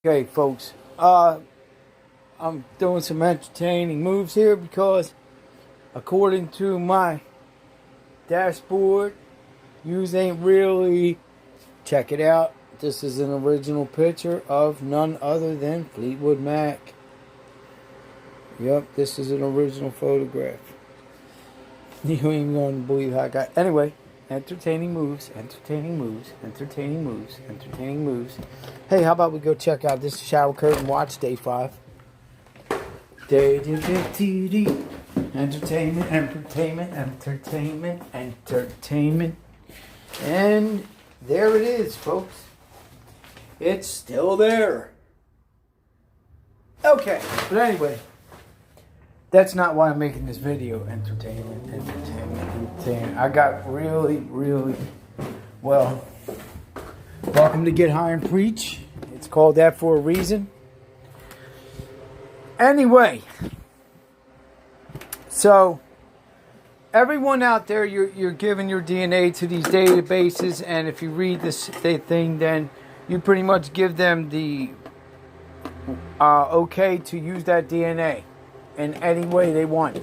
Okay, folks. I'm doing some entertaining moves here because, according to my dashboard, yous ain't really. Check it out. This is an original picture of none other than Fleetwood Mac. Yep, this is an original photograph. You ain't gonna believe how I got. Anyway, entertaining moves, entertaining moves, entertaining moves, entertaining moves. Hey, how about we go check out this shower curtain watch, day 5. Entertainment, entertainment, entertainment, entertainment. And there it is, folks. It's still there. Okay, but anyway, that's not why I'm making this video. Entertainment, entertainment, entertainment. I got really, well, welcome to Get High and Preach. It's called that for a reason. Anyway, so everyone out there, you're giving your DNA to these databases, and if you read this thing, then you pretty much give them the okay to use that DNA in any way they want.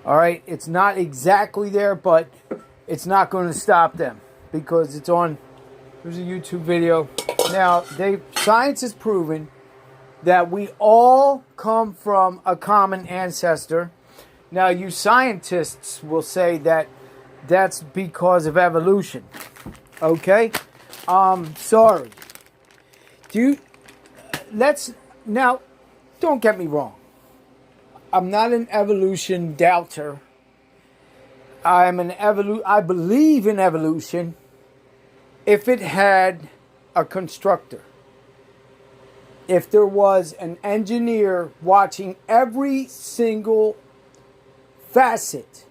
All right, it's not exactly there, but it's not going to stop them because it's on. There's a YouTube video. Now, science has proven that we all come from a common ancestor. Now, you scientists will say that that's because of evolution. Okay? Sorry. Now, don't get me wrong. I'm not an evolution doubter. I believe in evolution if it had a constructor. If there was an engineer watching every single facet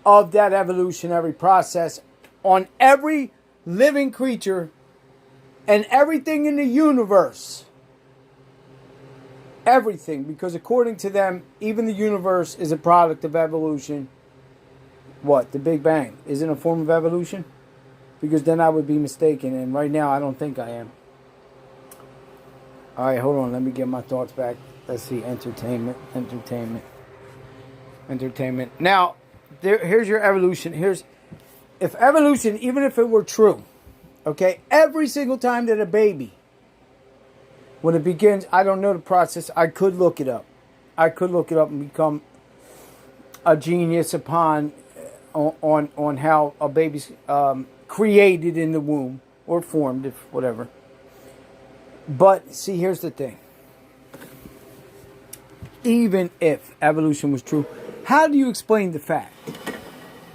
of that evolutionary process on every living creature and everything in the universe. Everything, because according to them, even the universe is a product of evolution. What? The Big Bang isn't a form of evolution? Because then I would be mistaken, and right now I don't think I am. All right, hold on. Let me get my thoughts back. Let's see. Entertainment. Now, here's your evolution. If evolution, even if it were true, okay, every single time that a baby, when it begins, I don't know the process. I could look it up. And become a genius on how a baby's created in the womb or formed, if whatever. But see, here's the thing. Even if evolution was true, how do you explain the fact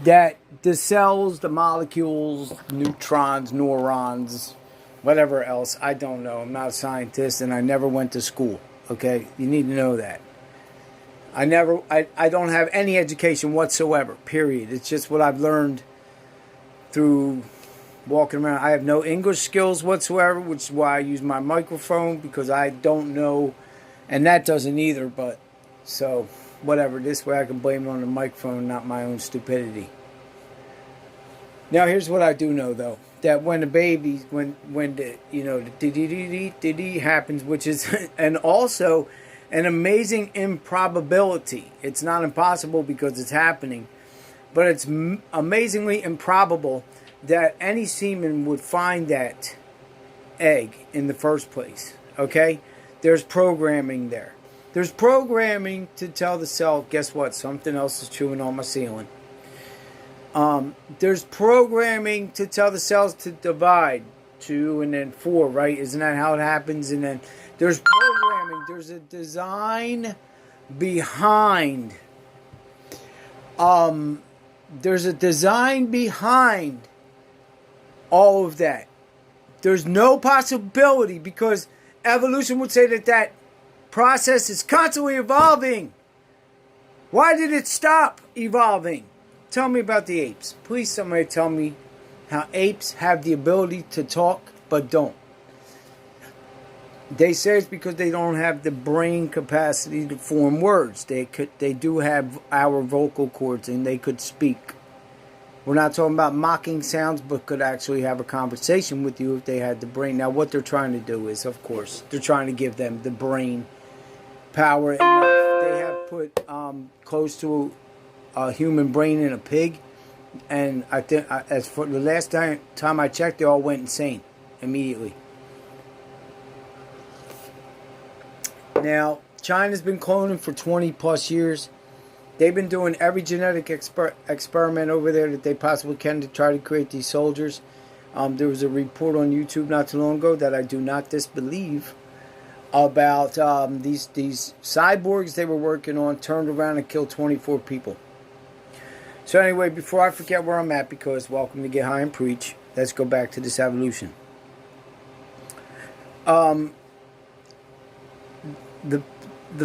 that the cells, the molecules, neutrons, neurons, whatever else, I don't know. I'm not a scientist and I never went to school. Okay? You need to know that. I don't have any education whatsoever, period. It's just what I've learned through walking around. I have no English skills whatsoever, which is why I use my microphone, because I don't know, and that doesn't either, but so whatever. This way I can blame it on the microphone, not my own stupidity. Now here's what I do know though, that when the baby, when the dee happens, which is and also an amazing improbability. It's not impossible because it's happening, but it's amazingly improbable that any semen would find that egg in the first place. Okay? There's programming there. There's programming to tell the cell, guess what? Something else is chewing on my ceiling. There's programming to tell the cells to divide. 2 and then 4, right? Isn't that how it happens? And then there's programming. There's a design behind. There's a design behind all of that. There's no possibility, because evolution would say that process is constantly evolving. Why did it stop evolving? Tell me about the apes. Please, somebody tell me how apes have the ability to talk but don't. They say it's because they don't have the brain capacity to form words. They do have our vocal cords and they could speak. We're not talking about mocking sounds, but could actually have a conversation with you if they had the brain. Now, what they're trying to do is, of course, they're trying to give them the brain power enough. They have put close to a human brain in a pig, and I think, as for the last time I checked, they all went insane immediately. Now, China's been cloning for 20 plus years. They've been doing every genetic experiment over there that they possibly can to try to create these soldiers. There was a report on YouTube not too long ago that I do not disbelieve about these cyborgs they were working on turned around and killed 24 people. So anyway, before I forget where I'm at, because welcome to Get High and Preach, let's go back to this evolution. The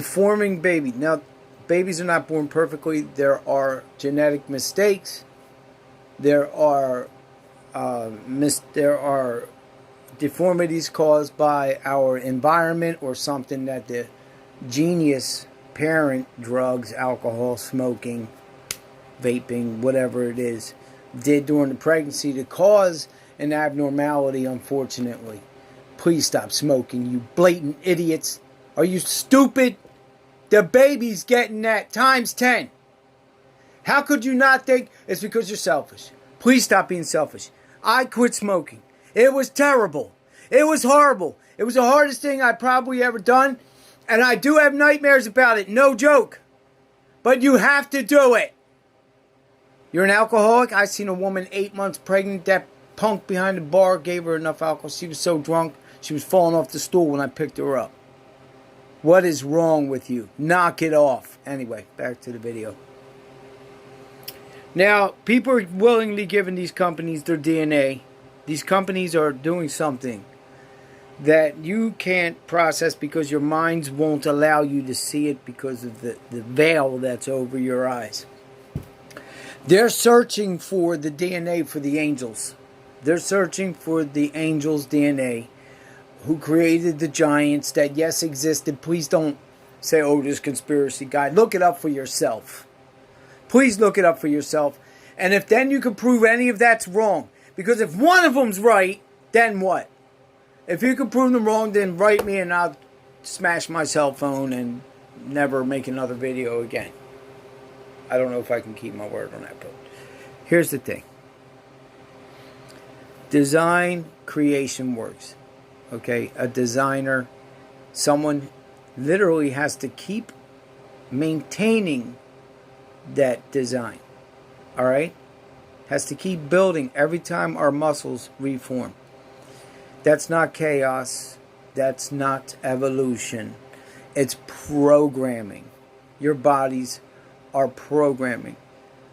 forming baby. Now, babies are not born perfectly. There are genetic mistakes. There are deformities caused by our environment or something that the genius parent, drugs, alcohol, smoking, vaping, whatever it is, did during the pregnancy to cause an abnormality, unfortunately. Please stop smoking, you blatant idiots. Are you stupid? The baby's getting that times 10. How could you not think it's because you're selfish? Please stop being selfish. I quit smoking. It was terrible. It was horrible. It was the hardest thing I probably ever done. And I do have nightmares about it. No joke. But you have to do it. You're an alcoholic. I seen a woman 8 months pregnant. That punk behind the bar gave her enough alcohol. She was so drunk, she was falling off the stool when I picked her up. What is wrong with you? Knock it off. Anyway, back to the video. Now, people are willingly giving these companies their DNA. These companies are doing something that you can't process because your minds won't allow you to see it because of the veil that's over your eyes. They're searching for the DNA for the angels. They're searching for the angels' DNA who created the giants that, yes, existed. Please don't say, oh, this conspiracy guy. Look it up for yourself. Please look it up for yourself. And if then you can prove any of that's wrong. Because if one of them's right, then what? If you can prove them wrong, then write me and I'll smash my cell phone and never make another video again. I don't know if I can keep my word on that, but here's the thing. Design creation works. Okay, a designer, someone literally has to keep maintaining that design. All right? Has to keep building every time our muscles reform. That's not chaos. That's not evolution. It's programming. Your bodies are programming.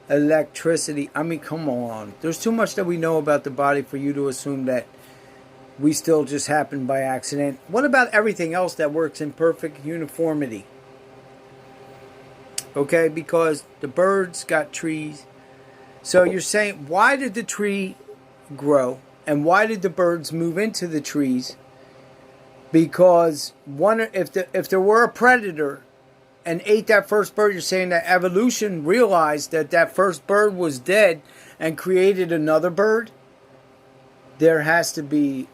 Electricity. I mean, come on. There's too much that we know about the body for you to assume that we still just happened by accident. What about everything else that works in perfect uniformity? Okay, because the birds got trees. So you're saying, why did the tree grow? And why did the birds move into the trees? Because if there were a predator and ate that first bird, you're saying that evolution realized that that first bird was dead and created another bird? There has to be,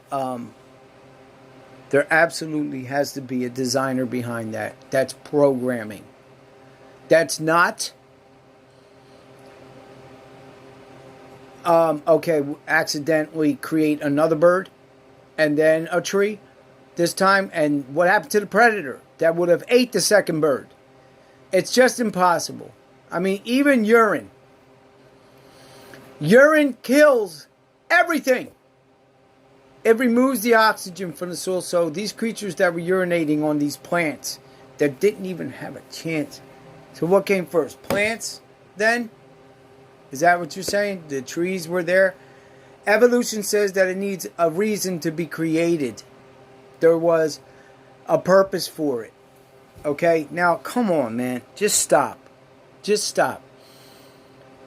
there absolutely has to be a designer behind that. That's programming. That's not, okay, accidentally create another bird and then a tree this time. And what happened to the predator that would have ate the second bird? It's just impossible. I mean, even urine. Urine kills everything. It removes the oxygen from the soil. So these creatures that were urinating on these plants that didn't even have a chance. So what came first? Plants then? Is that what you're saying? The trees were there? Evolution says that it needs a reason to be created. There was a purpose for it. Okay? Now, come on, man. Just stop. Just stop.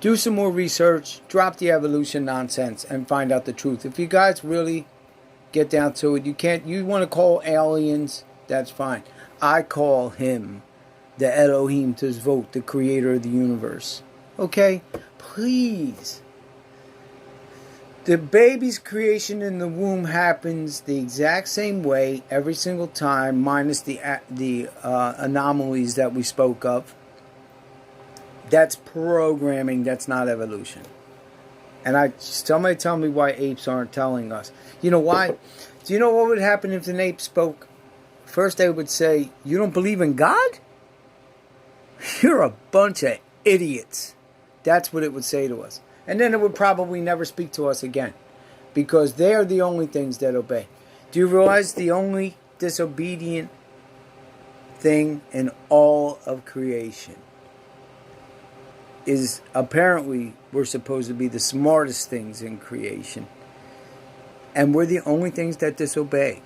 Do some more research. Drop the evolution nonsense and find out the truth. If you guys really get down to it, you want to call aliens, that's fine. I call him the Elohim Tzvot, the creator of the universe. Okay? Please. The baby's creation in the womb happens the exact same way every single time, minus the anomalies that we spoke of. That's programming. That's not evolution. And somebody tell me why apes aren't telling us. You know why? Do you know what would happen if an ape spoke? First, they would say, "You don't believe in God? You're a bunch of idiots." That's what it would say to us. And then it would probably never speak to us again. Because they are the only things that obey. Do you realize the only disobedient thing in all of creation is apparently we're supposed to be the smartest things in creation. And we're the only things that disobey.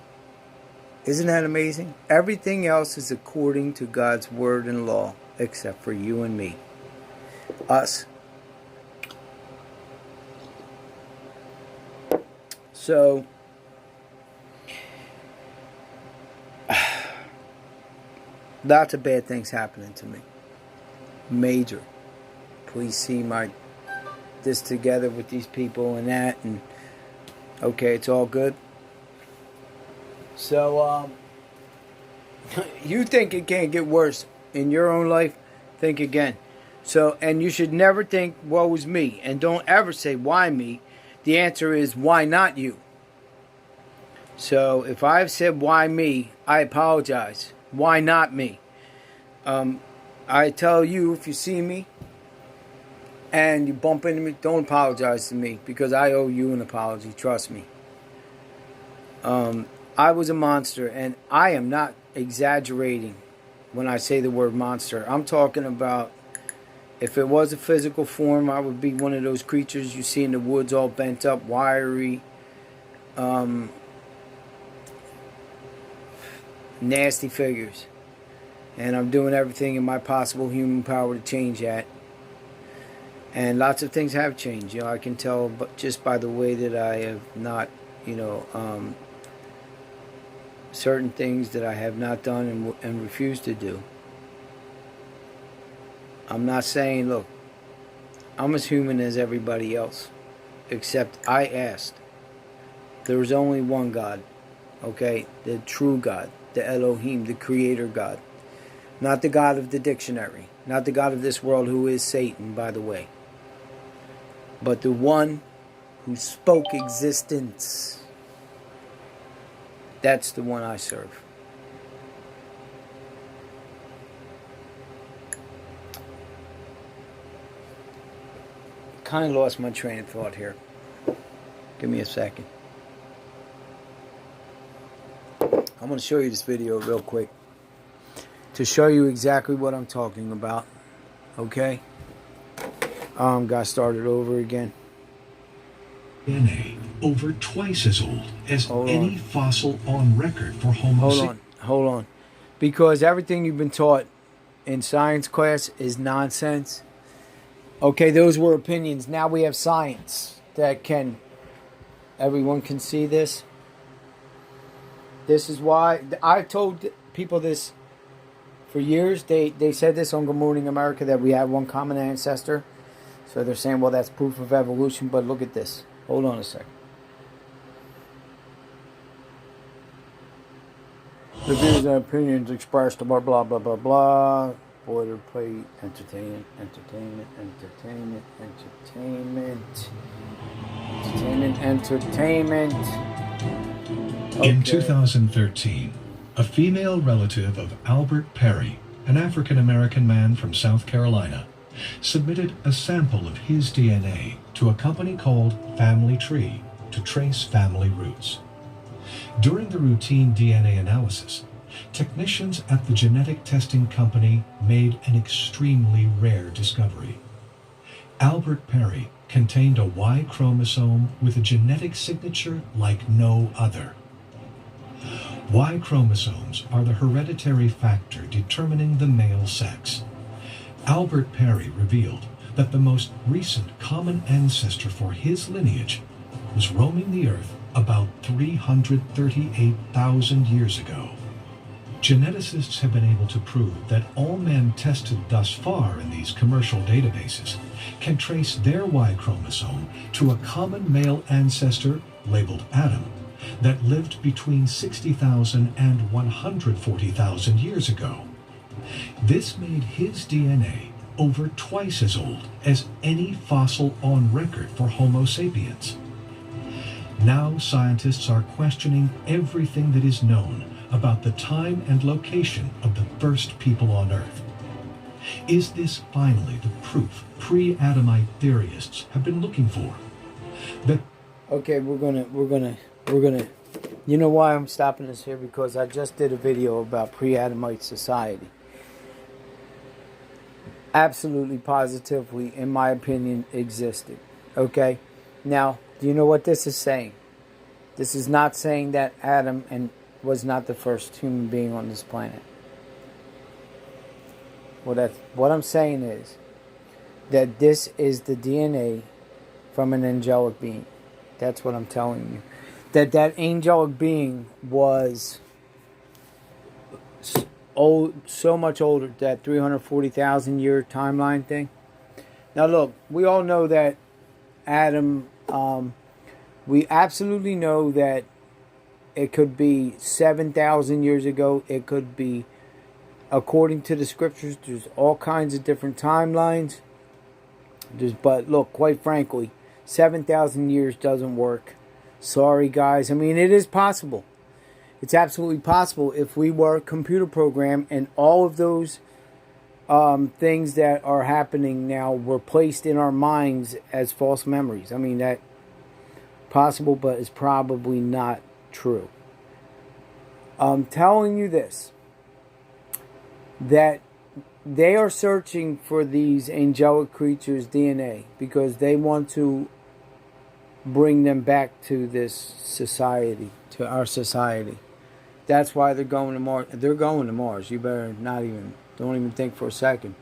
Isn't that amazing? Everything else is according to God's word and law, except for you and me. Us. So, lots of bad things happening to me. Major. Please see this together with these people and that, and okay, it's all good. So, you think it can't get worse in your own life? Think again. So, and you should never think, woe is me. And don't ever say, why me? The answer is, why not you? So, if I've said, why me, I apologize. Why not me? I tell you, if you see me and you bump into me, don't apologize to me, because I owe you an apology. Trust me. I was a monster, and I am not exaggerating when I say the word monster. I'm talking about, if it was a physical form, I would be one of those creatures you see in the woods, all bent up, wiry, nasty figures. And I'm doing everything in my possible human power to change that. And lots of things have changed. You know, I can tell just by the way that I have not, certain things that I have not done and refused to do. I'm not saying, look, I'm as human as everybody else, except I asked. There was only one God, okay? The true God, the Elohim, the Creator God. Not the God of the dictionary, not the God of this world, who is Satan, by the way. But the one who spoke existence. That's the one I serve. Kind of lost my train of thought here. Give me a second. I'm going to show you this video real quick to show you exactly what I'm talking about. Okay? Got started over again. DNA over twice as old as any fossil on record for Homo sapiens. Hold on. Because everything you've been taught in science class is nonsense. Okay, those were opinions. Now we have science that everyone can see this. This is why I've told people this for years. They said this on Good Morning America, that we have one common ancestor. So they're saying, well, that's proof of evolution. But look at this. Hold on a second. The views and opinions expressed about blah, blah, blah, blah. Boilerplate, entertainment. Okay. In 2013, a female relative of Albert Perry, an African-American man from South Carolina, submitted a sample of his DNA to a company called Family Tree to trace family roots. During the routine DNA analysis, technicians at the genetic testing company made an extremely rare discovery. Albert Perry contained a Y chromosome with a genetic signature like no other. Y chromosomes are the hereditary factor determining the male sex. Albert Perry revealed that the most recent common ancestor for his lineage was roaming the earth about 338,000 years ago. Geneticists have been able to prove that all men tested thus far in these commercial databases can trace their Y chromosome to a common male ancestor labeled Adam that lived between 60,000 and 140,000 years ago. This made his DNA over twice as old as any fossil on record for Homo sapiens. Now scientists are questioning everything that is known about the time and location of the first people on Earth. Is this finally the proof pre-Adamite theorists have been looking for? Okay, we're gonna. You know why I'm stopping this here? Because I just did a video about pre-Adamite society. Absolutely, positively, in my opinion, existed. Okay? Now, do you know what this is saying? This is not saying that Adam was not the first human being on this planet. What I'm saying is that this is the DNA from an angelic being. That's what I'm telling you. That angelic being was old, so much older, that 340,000 year timeline thing. Now look, we all know that Adam, we absolutely know that it could be 7,000 years ago. It could be, according to the scriptures, there's all kinds of different timelines. But look, quite frankly, 7,000 years doesn't work. Sorry, guys. I mean, it is possible. It's absolutely possible if we were computer programmed and all of those things that are happening now were placed in our minds as false memories. I mean, that possible, but it's probably not true. I'm telling you this, that they are searching for these angelic creatures' DNA because they want to bring them back to this society, to our society. That's why they're going to Mars. They're going to Mars. You better don't even think for a second.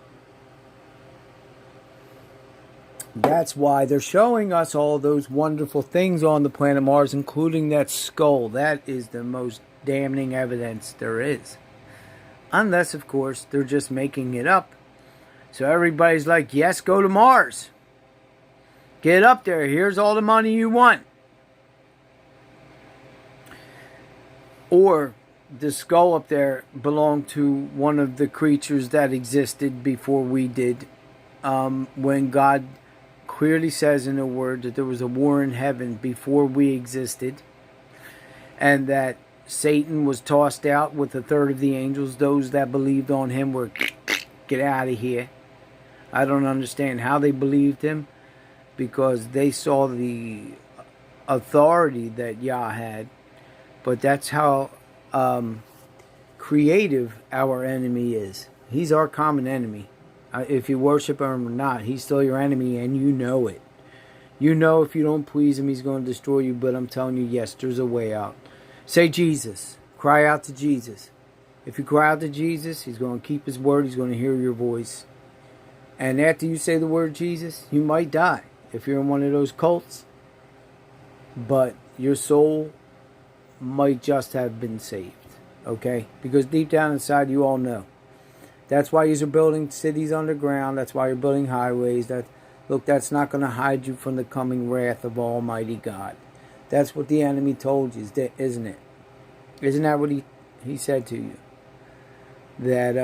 That's why they're showing us all those wonderful things on the planet Mars, including that skull. That is the most damning evidence there is. Unless, of course, they're just making it up. So everybody's like, yes, go to Mars. Get up there. Here's all the money you want. Or the skull up there belonged to one of the creatures that existed before we did. When God clearly says in the Word that there was a war in heaven before we existed. And that Satan was tossed out with a third of the angels. Those that believed on him were, get out of here. I don't understand how they believed him, because they saw the authority that Yah had. But that's how creative our enemy is. He's our common enemy. If you worship him or not, he's still your enemy, and you know it. You know if you don't please him, he's going to destroy you. But I'm telling you, yes, there's a way out. Say Jesus. Cry out to Jesus. If you cry out to Jesus, he's going to keep his word. He's going to hear your voice. And after you say the word Jesus, you might die if you're in one of those cults. But your soul might just have been saved. Okay? Because deep down inside, you all know. That's why you're building cities underground. That's why you're building highways. Look, that's not going to hide you from the coming wrath of Almighty God. That's what the enemy told you, isn't it? Isn't that what he said to you? That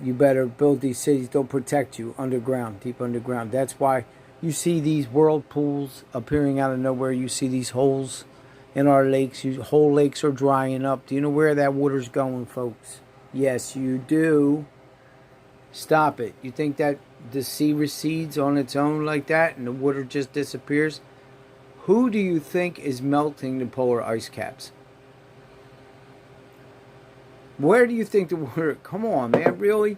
you better build these cities. They'll protect you underground, deep underground. That's why you see these whirlpools appearing out of nowhere. You see these holes in our lakes. Whole lakes are drying up. Do you know where that water's going, folks? Yes, you do. Stop it. You think that the sea recedes on its own like that and the water just disappears? Who do you think is melting the polar ice caps? Where do you think the water... Come on, man, really?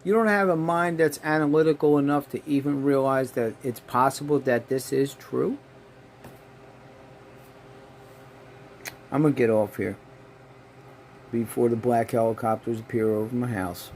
You don't have a mind that's analytical enough to even realize that it's possible that this is true? I'm going to get off here before the black helicopters appear over my house.